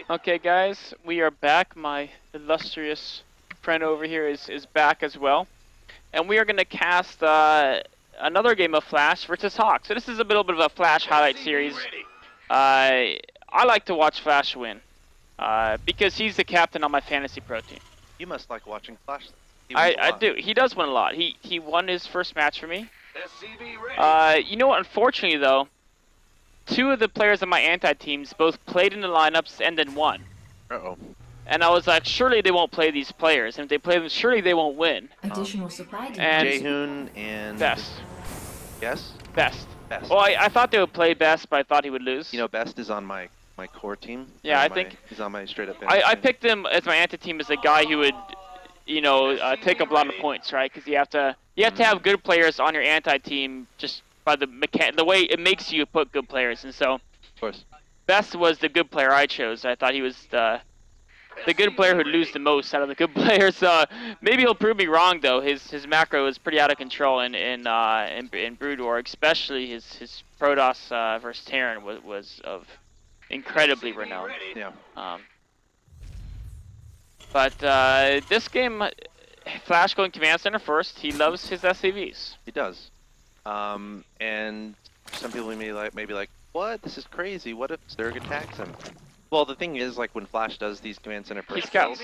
Okay, guys, we are back. My illustrious friend over here is back as well, and we are going to cast another game of Flash versus Hawk. So this is a little bit of a Flash highlight series. I like to watch Flash win because he's the captain on my fantasy pro team. You must like watching Flash. I do. He does win a lot. He won his first match for me. You know what? Unfortunately, though, two of the players on my anti-teams both played in the lineups and then won. Uh-oh. And I was like, surely they won't play these players. And if they play them, surely they won't win. Additional supply. And Jaehoon and... Best. Yes? Best. Best. Well, I thought they would play Best, but I thought he would lose. You know, Best is on my core team. Yeah, I think... He's on my straight-up I picked him as my anti-team as a guy who would, you know, take up a lot of points, right? Because you have to have good players on your anti-team just by the way it makes you put good players. And so... Of course. Best was the good player I chose. I thought he was the good player who'd lose the most out of the good players. Maybe he'll prove me wrong though. His macro is pretty out of control in Brood War, especially his Protoss versus Terran was of incredibly renowned. Yeah. But this game, Flash going command center first. He loves his SCVs. He does. And some people may be like, what? This is crazy. What if Zerg attacks him? Well, the thing is, like, when Flash does these command center first kills,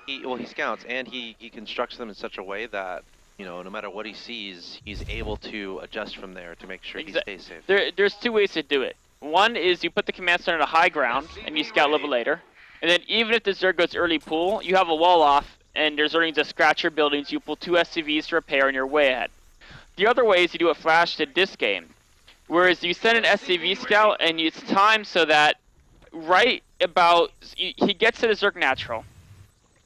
he scouts, and he constructs them in such a way that, you know, no matter what he sees, he's able to adjust from there to make sure he stays safe. There's two ways to do it. One is you put the command center to high ground, and you scout a little bit later. And then even if the Zerg goes early pull, you have a wall off, and there's Zerglings that scratch your buildings, you pull 2 SCVs to repair, and you're way ahead. The other way is you do what Flash did this game. Whereas you send an SCV scout, and it's timed so that right about... He gets to the Zerg natural.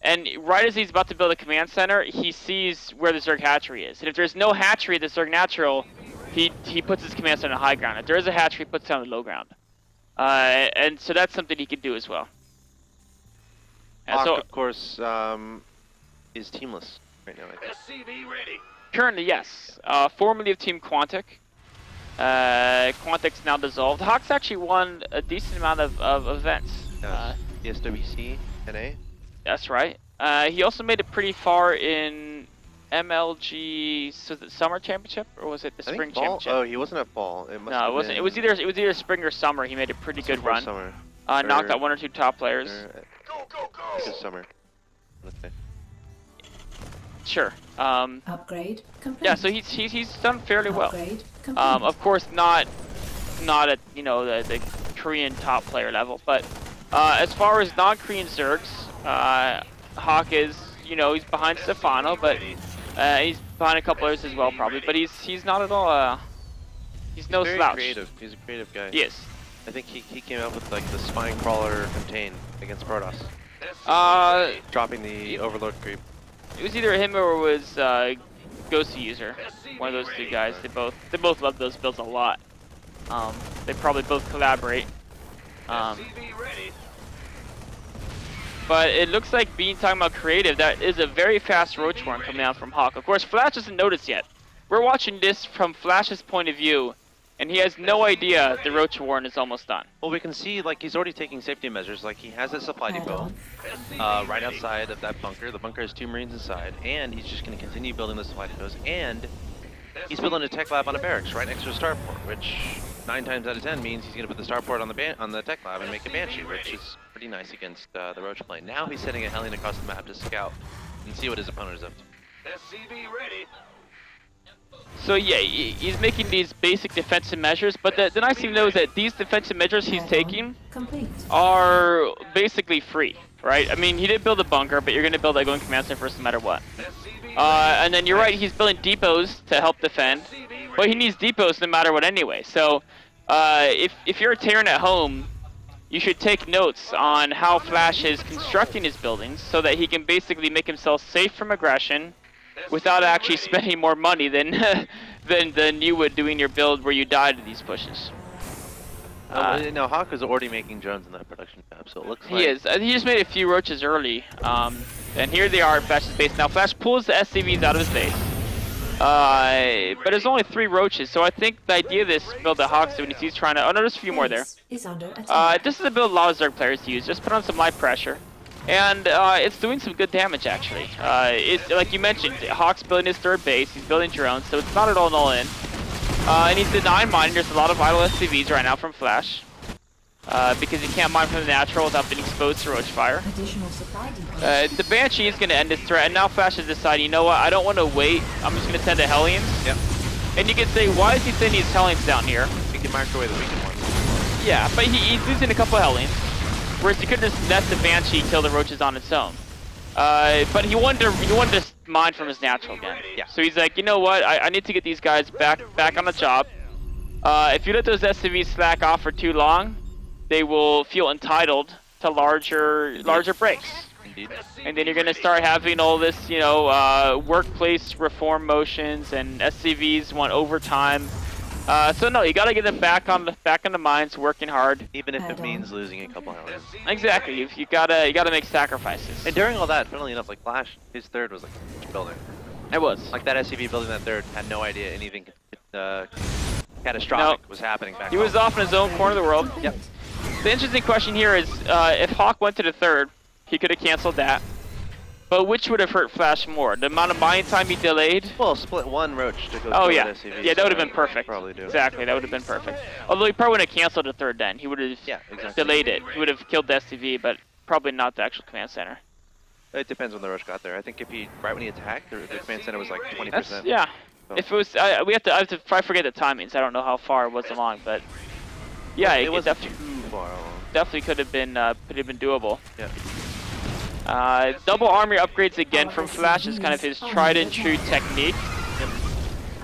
And right as he's about to build a command center, he sees where the Zerg hatchery is. And if there's no hatchery at the Zerg natural, he puts his command center on high ground. If there is a hatchery, he puts it on the low ground. And so that's something he could do as well. Hawk, so, of course, is teamless right now. SCV ready. Currently, yes. Formerly of Team Quantic. Quantic's now dissolved. Hawk's actually won a decent amount of events. Yes. SWC, NA. That's right. He also made it pretty far in MLG. So was it Summer Championship or was it the Spring Championship? Oh, he wasn't at fall. It wasn't. It was either spring or summer. He made a pretty good run. Summer. Knocked out 1 or 2 top players. Go. This summer. Okay. Sure. Upgrade complete. Yeah, so he's done fairly well. Complete. Of course, not at the Korean top player level, but as far as non-Korean Zergs, Hawk is he's behind Stefano, but he's behind a couple others as well probably. But he's not at all he's no slouch. Creative. He's a creative guy. He is. I think he came up with like the spine crawler contain against Protoss. Dropping the Overlord creep. It was either him or it was Ghosty User. One of those two guys. They both love those builds a lot. They probably both collaborate. But it looks like being talking about creative, that is a very fast Roach Warren coming out from Hawk. Of course, Flash doesn't notice yet. We're watching this from Flash's point of view, and he has no idea the Roach Warren is almost done. Well, we can see like he's already taking safety measures. Like he has a supply depot right outside of that bunker. The bunker has 2 Marines inside, and he's just going to continue building the supply depots. And he's building a tech lab on a barracks right next to a starport, which 9 times out of 10 means he's going to put the starport on the tech lab and make a Banshee, which is pretty nice against the Roach plane. Now he's sending a Hellion across the map to scout and see what his opponent is up to. SCV ready. So yeah, he's making these basic defensive measures, but the nice thing though is that these defensive measures he's taking are basically free, right? I mean, he did build a bunker, but you're going to build that going command center first no matter what. And then you're right, he's building depots to help defend, but he needs depots no matter what anyway. So if you're a Terran at home, you should take notes on how Flash is constructing his buildings so that he can basically make himself safe from aggression without actually spending more money than than you would doing your build where you die to these pushes. No, Hawk is already making drones in that production tab, so it looks like... He is. He just made a few roaches early. And here they are at Flash's base. Now Flash pulls the SCVs out of his base. But there's only 3 roaches, so I think the idea of this build that Hawk's doing is he's trying to... Oh no, there's a few more there. Is under attack. This is a build a lot of Zerg players use. Just put on some light pressure. And it's doing some good damage, actually. It's like you mentioned, Hawk's building his 3rd base, he's building drones, so it's not at all all in. And he's denying mining. There's a lot of vital SCVs right now from Flash. Because he can't mine from the natural without being exposed to roach fire. Additional supply depots. The Banshee is going to end this threat, and now Flash has decided, you know what, I don't want to wait, I'm just going to send the Hellions. Yep. And you can say, why is he sending his Hellions down here? He can microwave the weakened ones. Yeah, but he's losing a couple Hellions. Whereas he could just let the Banshee kill the roaches on its own. But he wanted to mine from his natural again. Yeah. So he's like, you know what, I need to get these guys back on the job. If you let those SCVs slack off for too long, they will feel entitled to larger breaks. Indeed. And then you're gonna start having all this, you know, workplace reform motions, and SCVs want overtime. So no, you gotta get them back on the mines, working hard. Even if it means losing a couple hours. Exactly. You gotta make sacrifices. And during all that, funnily enough, like Flash, his 3rd was like building. It was. Like that SCV building that 3rd had no idea anything catastrophic was happening back He was off in his own corner of the world. Yep. The interesting question here is, if Hawk went to the 3rd, he could have canceled that. But which would have hurt Flash more? The amount of mining time he delayed? Well, split 1 roach to go Oh kill yeah. that SCV. Yeah, that would have been perfect. Probably do. Exactly, that would have been perfect. Although he probably wouldn't have canceled the 3rd then. He would have delayed it. He would have killed the SCV, but probably not the actual command center. It depends when the roach got there. I think if he, right when he attacked, the command center was like 20%. Yeah. So. If it was, I have to I forget the timings. I don't know how far it was along, but yeah, it wasn't definitely, too far along. Definitely could have been doable. Yeah. Double armor upgrades again from Flash is kind of his tried and true technique.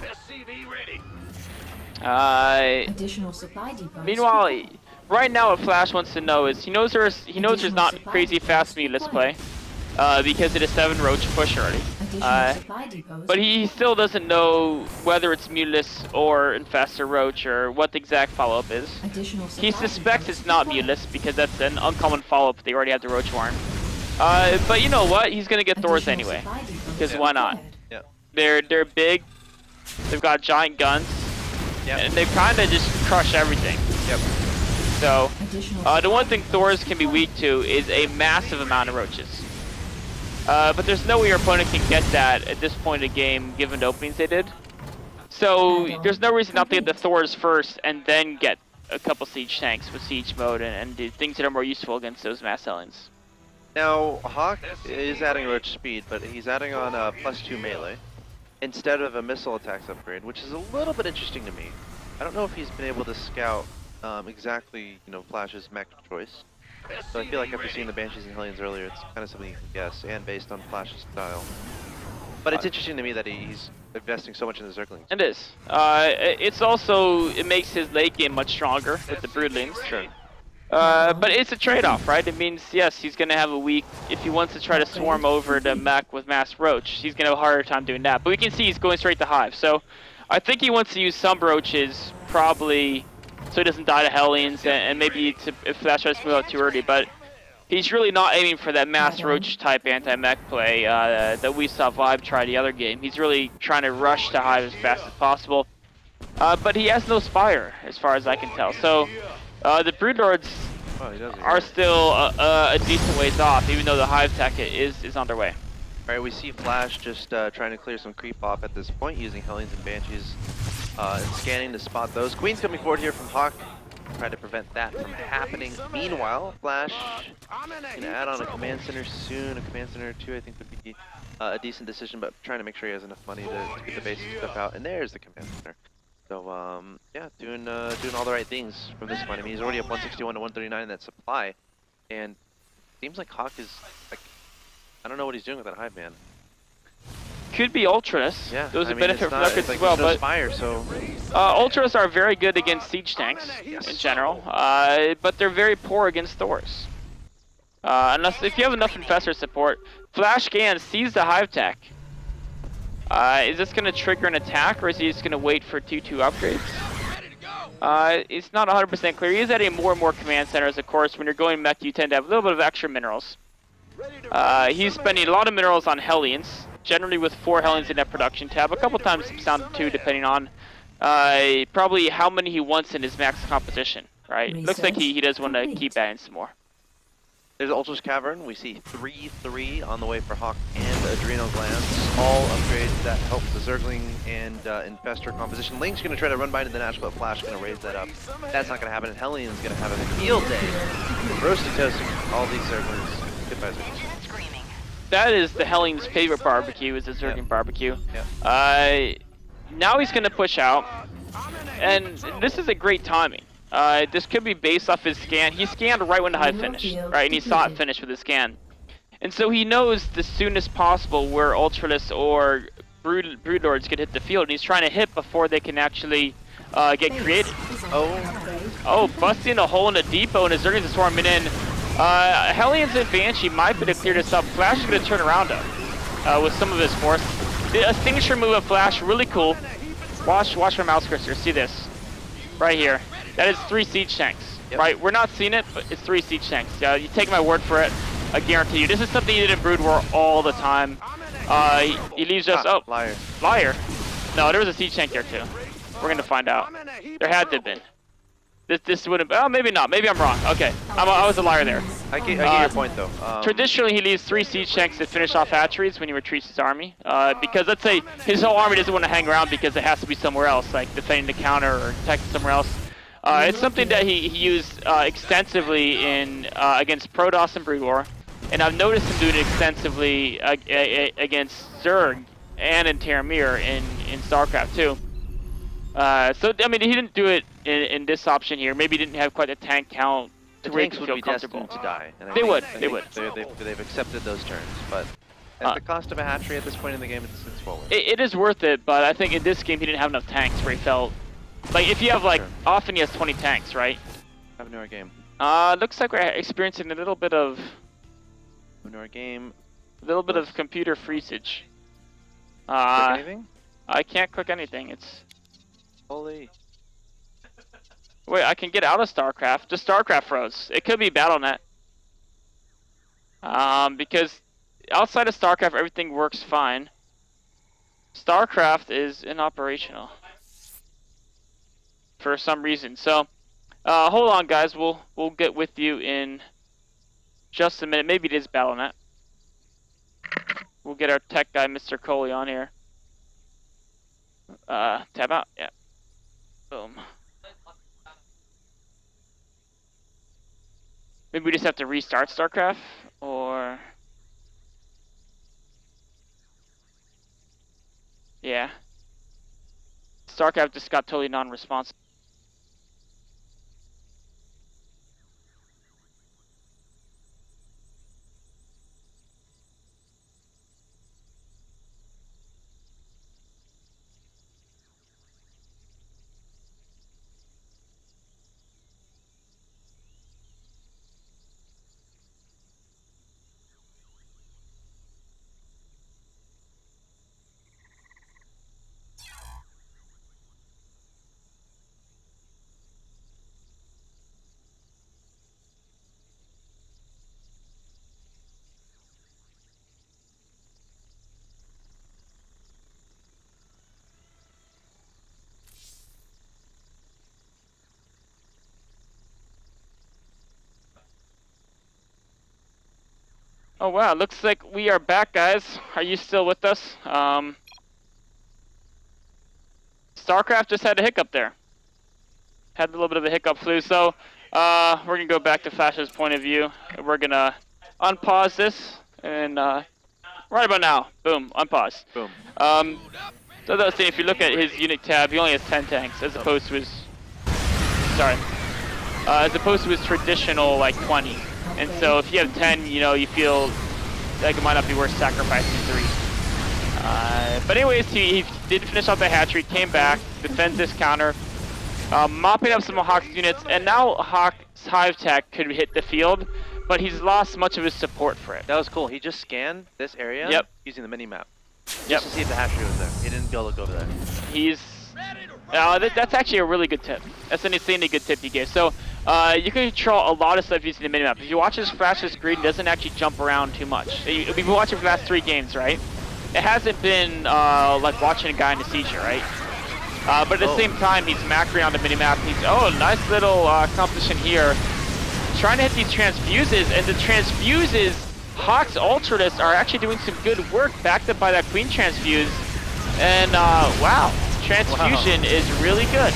SCV ready. Additional supply depots. Meanwhile, right now what Flash wants to know is he knows there's not crazy fast meatless play because it is 7 roach push already. But he still doesn't know whether it's muteless or infestor roach or what the exact follow-up is. He suspects it's not muteless because that's an uncommon follow-up. They already have the roach warren. But you know what? He's gonna get Thors anyway, because why not? Yeah. They're big. They've got giant guns, and they kind of just crush everything. Yep. So the one thing Thors can be weak to is a massive amount of roaches. But there's no way your opponent can get that at this point in the game, given the openings they did. So there's no reason not to get the Thors first and then get a couple siege tanks with siege mode and do things that are more useful against those mass aliens. Now, Hawk is adding roach speed, but he's adding on +2 melee instead of a missile attacks upgrade, which is a little bit interesting to me. I don't know if he's been able to scout exactly, you know, Flash's mech choice. So I feel like after seeing the Banshees and Hellions earlier, it's kind of something you can guess, and based on Flash's style. But it's interesting to me that he's investing so much in the Zerglings. It is. It's also, it makes his late game much stronger with the Broodlings. Sure. But it's a trade-off, right? It means, yes, he's going to have a weak, if he wants to try to swarm over the mech with mass roach, he's going to have a harder time doing that. But we can see he's going straight to hive. So I think he wants to use some roaches, probably, so he doesn't die to Hellions, and maybe if Flash tries to move out too early. But he's really not aiming for that mass roach type anti-mech play that we saw Vibe try the other game. He's really trying to rush to hive as fast as possible. But he has no Spire, as far as I can tell. So the Broodlords are still a decent ways off, even though the hive tech is underway. Alright, we see Flash just trying to clear some creep off at this point, using Hellions and Banshees and scanning to spot those. Queen's coming forward here from Hawk, trying to prevent that from happening. Meanwhile, Flash gonna add on a command center soon. A command center too, I think, would be a decent decision, but trying to make sure he has enough money to get the basic stuff out. And there's the command center. So yeah, doing all the right things from this point. I mean, he's already up 161 to 139 in that supply, and it seems like Hawk is like, I don't know what he's doing with that hive, man. Could be Ultras. Yeah, those would benefit from upgrades like as well, no but Spire, so Ultras are very good against siege tanks in general, but they're very poor against Thors. Unless if you have enough infestor support, Flash Gan sees the hive tech. Is this going to trigger an attack, or is he just going to wait for 2-2 upgrades? It's not 100% clear. He is adding more and more command centers, of course. When you're going mech, you tend to have a little bit of extra minerals. He's spending a lot of minerals on Hellions, generally with 4 Hellions in that production tab. A couple times down to 2, depending on probably how many he wants in his max composition. Right? Looks like he does want to keep adding some more. There's Ultra's Cavern. We see 3-3 on the way for Hawk and Adrenal Glands. All upgrades that help the Zergling and Infestor composition. Link's going to try to run by into the Nash, but Flash going to raise that up. That's not going to happen, and Hellions going to have a field day. Roasting, toasting all these Zerglings. Goodbye, Zerglings. That is the Hellions' favorite barbecue, is the Zergling barbecue. Yep. Now he's going to push out, and this is a great timing. This could be based off his scan. He scanned right when the hive finished, right? And he saw it finish with his scan. And so he knows the soonest possible where Ultralisk or Broodlords could hit the field, and he's trying to hit before they can actually get created. Oh, busting a hole in the depot, and his Zerglings are swarming in. Hellions and Banshee might be to clear this up. Flash is going to turn around him with some of his force. A signature move of Flash, really cool. Watch my mouse cursor, see this. Right here. That is 3 siege tanks, right? We're not seeing it, but it's 3 siege tanks. You take my word for it, I guarantee you. This is something he did in Brood War all the time. He leaves us, oh, liar. No, there was a siege tank there too. We're gonna find out. There had to have been. This would have, oh, maybe not, maybe I'm wrong. Okay, I was a liar there. I get your point though. Traditionally, he leaves 3 siege tanks to finish off hatcheries when he retreats his army. Because let's say his whole army doesn't want to hang around because it has to be somewhere else, like defending the counter or attacking somewhere else. It's something that he used extensively in against Protoss and Brood War, and I've noticed him doing it extensively against Zerg and in Terramir in Starcraft 2. So I mean, he didn't do it in this option here. Maybe he didn't have quite the tank count to make him feel comfortable. To die. And They would. They've accepted those terms, but at the cost of a hatchery at this point in the game, it's forward. It is worth it, but I think in this game he didn't have enough tanks where he felt. Like, if you have, like, often he has 20 tanks, right? Have a game. Looks like we're experiencing a little bit of... game. A little bit of computer freezage. Click anything? I can't click anything, it's... Holy... Wait, I can get out of StarCraft. Just StarCraft froze. It could be BattleNet. Because outside of StarCraft, everything works fine. StarCraft is inoperational. For some reason. So, hold on, guys. We'll get with you in just a minute. Maybe it is BattleNet. We'll get our tech guy, Mr. Coley, on here. Tab out. Yeah. Boom. Maybe we just have to restart StarCraft, or... Yeah. StarCraft just got totally non-responsive. Oh wow, looks like we are back, guys. Are you still with us? StarCraft just had a hiccup there. Had a little bit of a hiccup flu, so we're gonna go back to Flash's point of view. We're gonna unpause this, and right about now, boom, unpause. Boom. So that's saying, if you look at his unit tab, he only has 10 tanks, as opposed to his, as opposed to his traditional like 20. And so if you have 10, you know, you feel like it might not be worth sacrificing 3. But anyways, he did finish off the hatchery, came back, defends this counter, mopping up some of Hawk's units, and now Hawk's Hive Tech could hit the field, but he's lost much of his support for it. That was cool. He just scanned this area using the mini-map. Just to see if the hatchery was there. He didn't go look over there. He's... that's actually a really good tip. That's an insanely good tip he gave. So, you can control a lot of stuff using the minimap. If you watch his Flash's screen, he doesn't actually jump around too much. We've been watching for the last 3 games, right? it hasn't been like watching a guy in a seizure, right? But at the same time, he's macroing on the minimap. He's, nice little composition here. Trying to hit these transfuses, and the transfuses, Hawk's Ultradist are actually doing some good work, backed up by that Queen transfuse. And wow, transfusion is really good.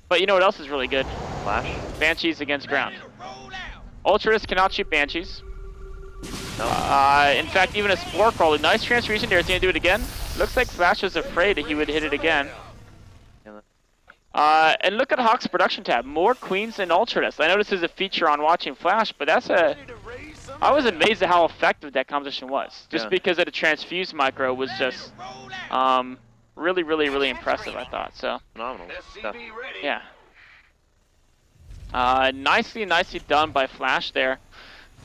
But you know what else is really good? Flash. Banshees against ground. Ultradist cannot shoot Banshees. No. In fact, even a Spore Crawl, a nice transfusion there. Is he gonna do it again? Looks like Flash was afraid that he would hit it again. And look at Hawk's production tab. More Queens than Ultradist. I know this is a feature on watching Flash, but that's I was amazed at how effective that composition was. Just because of the transfuse micro was just really, really, really impressive, I thought. So Phenomenal stuff. yeah. Nicely done by Flash there.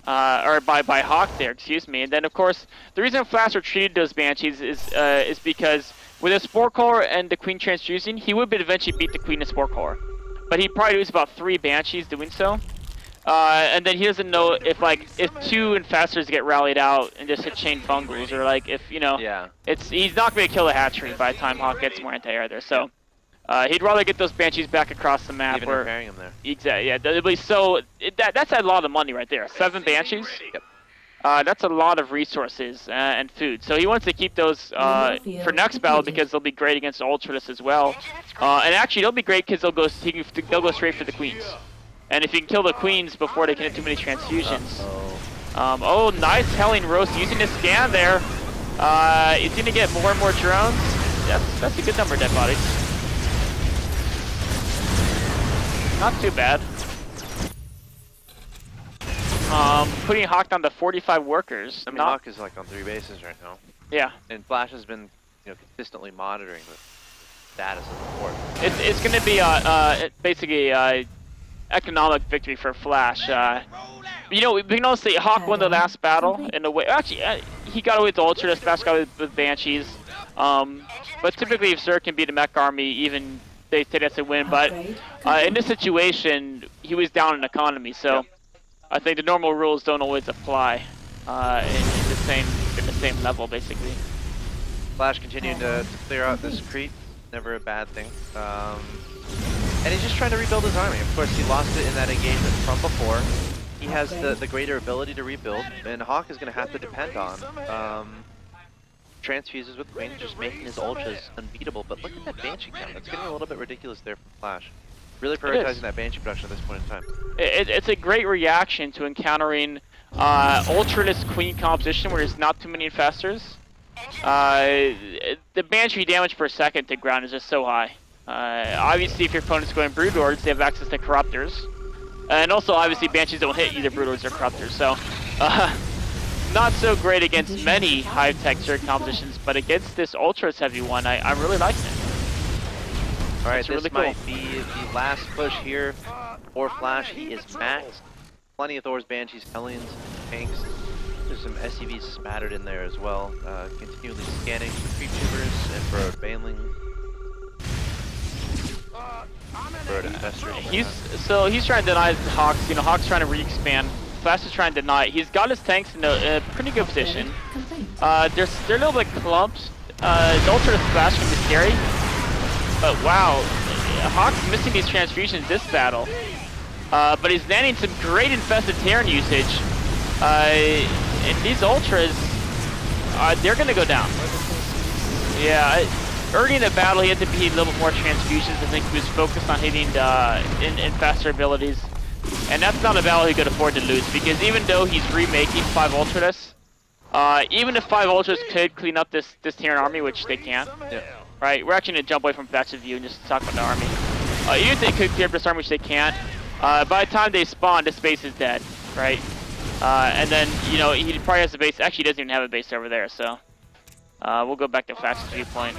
Or by Hawk there, excuse me. And then of course, the reason Flash retreated those Banshees is because with a Spore Core and the Queen transfusing, he would eventually beat the Queen and Spore Core. But he'd probably lose about 3 Banshees doing so. And then he doesn't know if 2 Infestors get rallied out and just hit chain fungals, or like if, you know, he's not going to kill the hatchery by the time Hawk gets more anti-air there. So he'd rather get those Banshees back across the map. Even repairing them there. Exactly, yeah. So that's a lot of money right there. 7 Banshees. Yep. That's a lot of resources and food. So he wants to keep those for next battle because they'll be great against Ultradist as well. And actually, they'll be great because they'll go straight for the Queens. And if you can kill the Queens before they can hit too many transfusions. Nice Helling Roast using the scan there. It's going to get more and more drones. That's a good number of dead bodies. Not too bad. Putting Hawk down to 45 workers. I mean, Hawk is like on 3 bases right now. Yeah. And Flash has been, consistently monitoring the status of the fort. It's going to be basically economic victory for Flash. We can also say Hawk won the last battle in a way. Actually, he got away with the Ultradist. Flash got away with Banshees. But typically, if Zerg can beat a mech army, even they say that's a win. But in this situation, he was down in economy, so. I think the normal rules don't always apply in the same level, basically. Flash continuing to clear out this creep, never a bad thing. And he's just trying to rebuild his army. Of course, he lost it in that engagement from before. He has the greater ability to rebuild, and Hawk is going to have to depend on transfuses with Queen, just making his ultras unbeatable. But look at that Banshee count. That's getting a little bit ridiculous there from Flash. Really prioritizing that Banshee production at this point in time. It's a great reaction to encountering Ultradist Queen composition where there's not too many Infestors. The Banshee damage per second to ground is just so high. Obviously, if your opponent's going Broodlords, they have access to Corruptors. And also, obviously, Banshees don't hit either Broodlords or Corruptors. So, not so great against many high-tech Zerg compositions, but against this Ultras heavy one, I'm really liking it. Alright, this really might be the last push here for Flash. He is maxed. Plenty of Thor's, Banshees, Hellions, tanks. There's some SCVs spattered in there as well. Continually scanning for creep tubers and for Baneling. He's trying to deny Hawks. Hawk's trying to re-expand. Flash is trying to deny it. He's got his tanks in a pretty good position. They're a little bit clumped. The Ultra Flash can be scary. But wow, Hawk's missing these transfusions this battle. But he's landing some great infested Terran usage. And these Ultras, they're going to go down. Yeah, early in the battle he had to be a little bit more transfusions. I think he was focused on hitting infestor abilities. And that's not a battle he could afford to lose, because even though he's remaking 5 Ultradists, even if 5 Ultras could clean up this Terran army, which they can't. Yeah. Right, we're actually going to jump away from Flash's view and just talk about the army. Even if they could clear up this army, which they can't, by the time they spawn, this base is dead, right? And then, he probably has a base. Actually, he doesn't even have a base over there, so. We'll go back to Flash's viewpoint.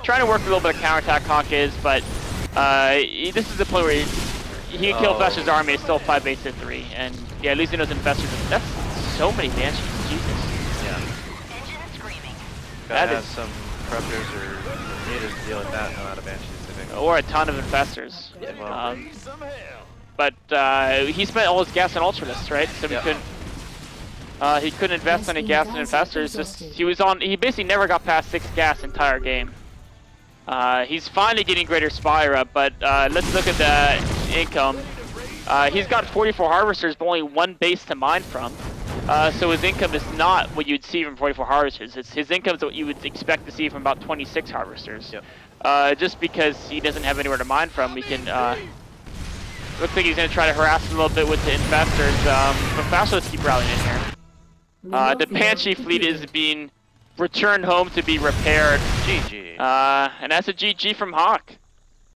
Trying to work a little bit of counterattack Hawk is, but this is the point where he can kill Flash's army. It's still 5 base to 3. And, yeah, at least he knows Infestors. That's so many Banshees, Jesus. Yeah. That is some Corruptors or Raiders to deal with that amount of Banshees, I think. Or a ton of Infestors. Yeah, But he spent all his gas on Ultralists, right? So we couldn't. He couldn't invest any gas and investors. Just he basically never got past 6 gas entire game. He's finally getting greater spire up, but let's look at the income. He's got 44 harvesters, but only 1 base to mine from. So his income is not what you'd see from 44 harvesters. His income is what you would expect to see from about 26 harvesters. Yep. Just because he doesn't have anywhere to mine from, he can. Looks like he's going to try to harass a little bit with the investors, but Fascio, let's keep rallying in here. The Banshee fleet is being returned home to be repaired. GG. And that's a GG from Hawk.